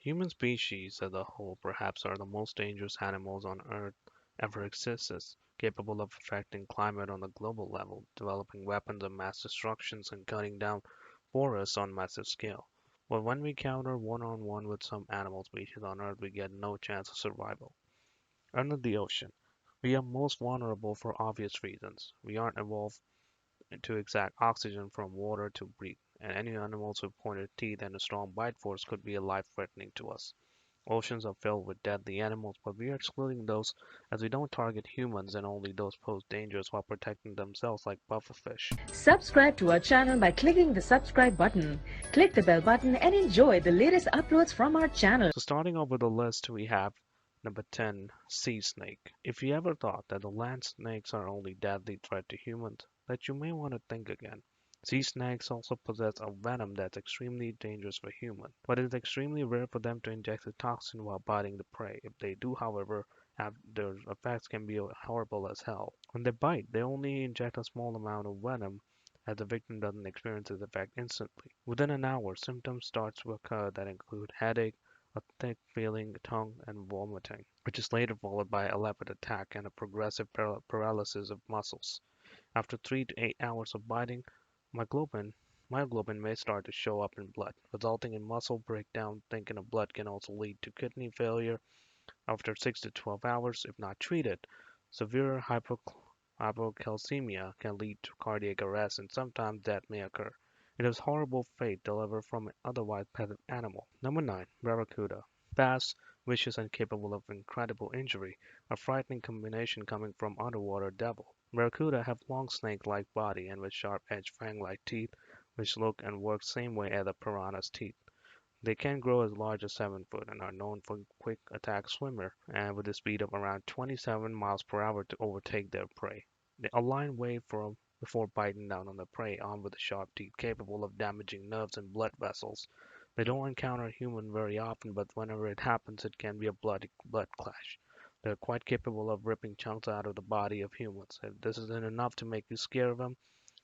Human species as a whole perhaps are the most dangerous animals on Earth ever existed, capable of affecting climate on a global level, developing weapons of mass destruction, and cutting down forests on massive scale. But when we counter one-on-one with some animal species on Earth, we get no chance of survival. Under the ocean, we are most vulnerable for obvious reasons. We aren't evolved to extract oxygen from water to breathe, and any animals with pointed teeth and a strong bite force could be life-threatening to us. Oceans are filled with deadly animals, but we are excluding those as we don't target humans and only those pose dangers while protecting themselves like pufferfish. Subscribe to our channel by clicking the subscribe button. Click the bell button and enjoy the latest uploads from our channel. So starting off with the list, we have number 10, sea snake. If you ever thought that the land snakes are only deadly threat to humans, that you may want to think again. Sea snakes also possess a venom that's extremely dangerous for humans, but it is extremely rare for them to inject a toxin while biting the prey. If they do, however, their effects can be horrible as hell. When they bite, they only inject a small amount of venom as the victim doesn't experience its effect instantly. Within an hour, symptoms start to occur that include headache, a thick feeling tongue, and vomiting, which is later followed by a leopard attack and a progressive paralysis of muscles. After 3 to 8 hours of biting, myoglobin, myoglobin may start to show up in blood, resulting in muscle breakdown. Thinking of blood can also lead to kidney failure after 6 to 12 hours if not treated. Severe hypocalcemia can lead to cardiac arrest and sometimes death may occur. It is horrible fate delivered from an otherwise passive animal. Number 9. Barracuda. Fast, vicious, and capable of incredible injury, a frightening combination coming from underwater devil. Barracuda have long snake-like body and with sharp-edged fang-like teeth, which look and work same way as a piranha's teeth. They can grow as large as 7 foot and are known for quick attack swimmer and with a speed of around 27 miles per hour to overtake their prey. They align way from before biting down on the prey, armed with sharp teeth capable of damaging nerves and blood vessels. They don't encounter a human very often, but whenever it happens, it can be a blood clash. They're quite capable of ripping chunks out of the body of humans. If this isn't enough to make you scared of them,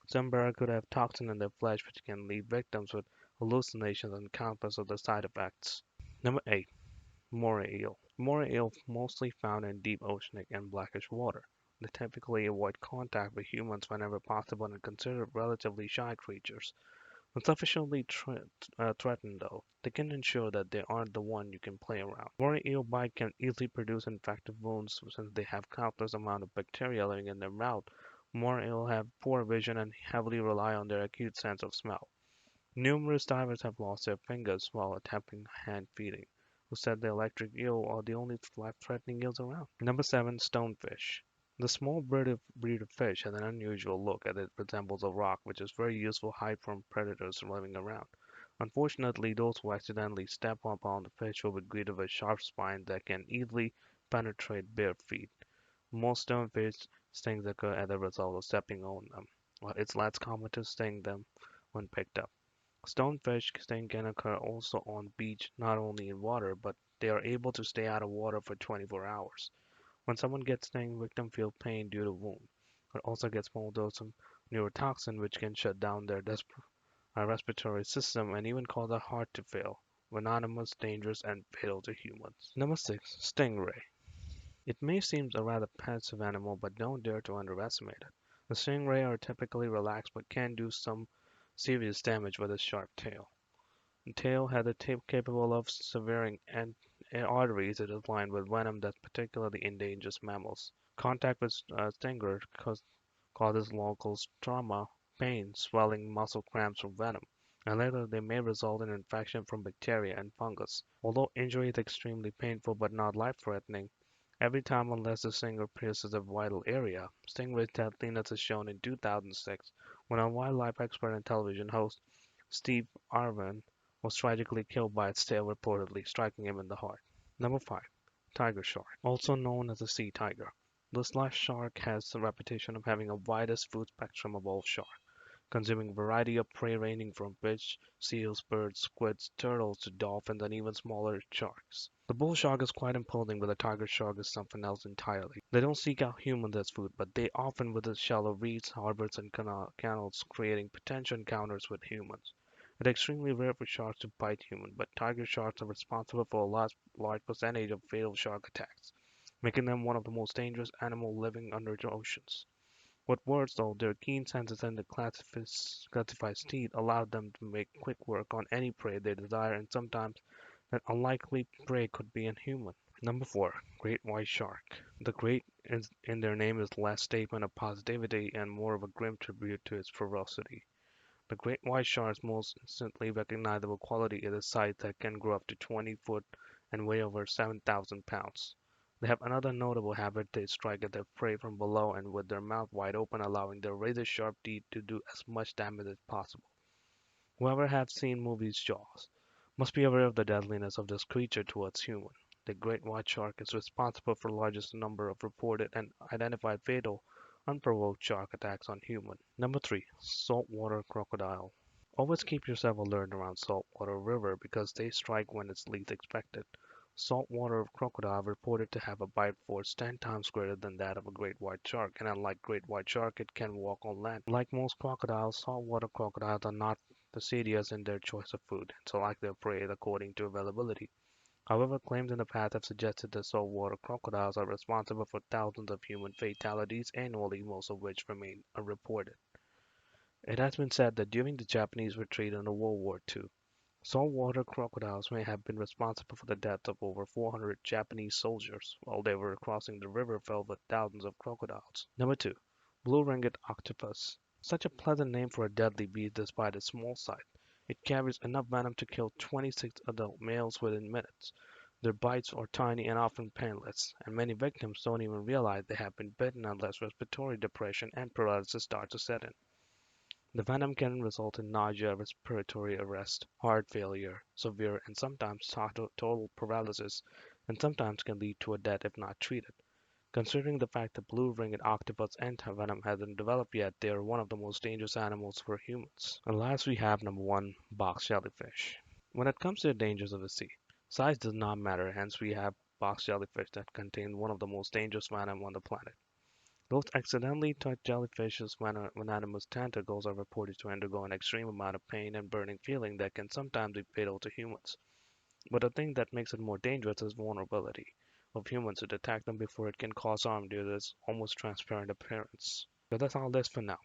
some barracuda have toxin in their flesh which can leave victims with hallucinations and countless other side effects. Number 8. Moray eel. Moray eel mostly found in deep oceanic and blackish water. They typically avoid contact with humans whenever possible and are considered relatively shy creatures. When sufficiently threatened, though, they can ensure that they aren't the one you can play around. Moray eel bite can easily produce infective wounds since they have countless amount of bacteria living in their mouth. Moray eel have poor vision and heavily rely on their acute sense of smell. Numerous divers have lost their fingers while attempting hand feeding, who said the electric eel are the only life-threatening eels around. Number 7. Stonefish. The small breed of fish has an unusual look as it resembles a rock, which is very useful hide from predators living around. Unfortunately, those who accidentally step upon the fish will be greeted with sharp spines that can easily penetrate bare feet. Most stonefish stings occur as a result of stepping on them, while it's less common to sting them when picked up. Stonefish sting can occur also on beach, not only in water, but they are able to stay out of water for 24 hours. When someone gets stung, victim feel pain due to wound, but also get small dose of neurotoxin which can shut down their respiratory system and even cause a heart to fail. Venomous, dangerous, and fatal to humans. Number 6. Stingray. It may seem a rather passive animal, but don't dare to underestimate it. The stingray are typically relaxed but can do some serious damage with its sharp tail. The tail has a tip capable of severing arteries that is lined with venom that particularly endangers mammals. Contact with stinger causes local trauma, pain, swelling, muscle cramps from venom, and later they may result in infection from bacteria and fungus. Although injury is extremely painful but not life-threatening, every time unless the stinger pierces a vital area. Stingray's deadliness is shown in 2006 when a wildlife expert and television host, Steve Irwin, was tragically killed by its tail, reportedly striking him in the heart. Number 5. Tiger shark, also known as a sea tiger. This life shark has the reputation of having the widest food spectrum of all sharks, consuming a variety of prey ranging from fish, seals, birds, squids, turtles to dolphins and even smaller sharks. The bull shark is quite imposing, but the tiger shark is something else entirely. They don't seek out humans as food, but they often visit shallow reefs, harbors, and canals, creating potential encounters with humans. It's extremely rare for sharks to bite humans, but tiger sharks are responsible for a large percentage of fatal shark attacks, making them one of the most dangerous animals living under the oceans. What worse though, their keen senses and the classified teeth allow them to make quick work on any prey they desire, and sometimes that unlikely prey could be a human. Number 4. Great White Shark. The great in their name is less statement of positivity and more of a grim tribute to its ferocity. The great white shark's most instantly recognizable quality is its size that can grow up to 20 foot and weigh over 7,000 pounds. They have another notable habit: they strike at their prey from below and with their mouth wide open, allowing their razor-sharp teeth to do as much damage as possible. Whoever has seen movies Jaws must be aware of the deadliness of this creature towards humans. The great white shark is responsible for the largest number of reported and identified fatal, unprovoked shark attacks on humans. Number 3. Saltwater crocodile. Always keep yourself alert around saltwater river because they strike when it's least expected. Saltwater crocodile reported to have a bite force 10 times greater than that of a great white shark, and unlike great white shark, it can walk on land. Like most crocodiles, saltwater crocodiles are not fastidious in their choice of food, and select their prey according to availability. However, claims in the past have suggested that saltwater crocodiles are responsible for thousands of human fatalities annually, most of which remain unreported. It has been said that during the Japanese retreat in World War II, saltwater crocodiles may have been responsible for the deaths of over 400 Japanese soldiers while they were crossing the river filled with thousands of crocodiles. Number 2. Blue-ringed octopus. Such a pleasant name for a deadly beast despite its small size. It carries enough venom to kill 26 adult males within minutes. Their bites are tiny and often painless, and many victims don't even realize they have been bitten unless respiratory depression and paralysis start to set in. The venom can result in nausea, respiratory arrest, heart failure, severe and sometimes total paralysis, and sometimes can lead to a death if not treated. Considering the fact that blue-ringed octopus antivenom hasn't developed yet, they are one of the most dangerous animals for humans. And last we have number 1, box jellyfish. When it comes to the dangers of the sea, size does not matter, hence we have box jellyfish that contain one of the most dangerous venom on the planet. Those accidentally touch jellyfish's venomous tentacles are reported to undergo an extreme amount of pain and burning feeling that can sometimes be fatal to humans. But the thing that makes it more dangerous is vulnerability of humans to detect them before it can cause harm due to its almost transparent appearance. So that's all this for now.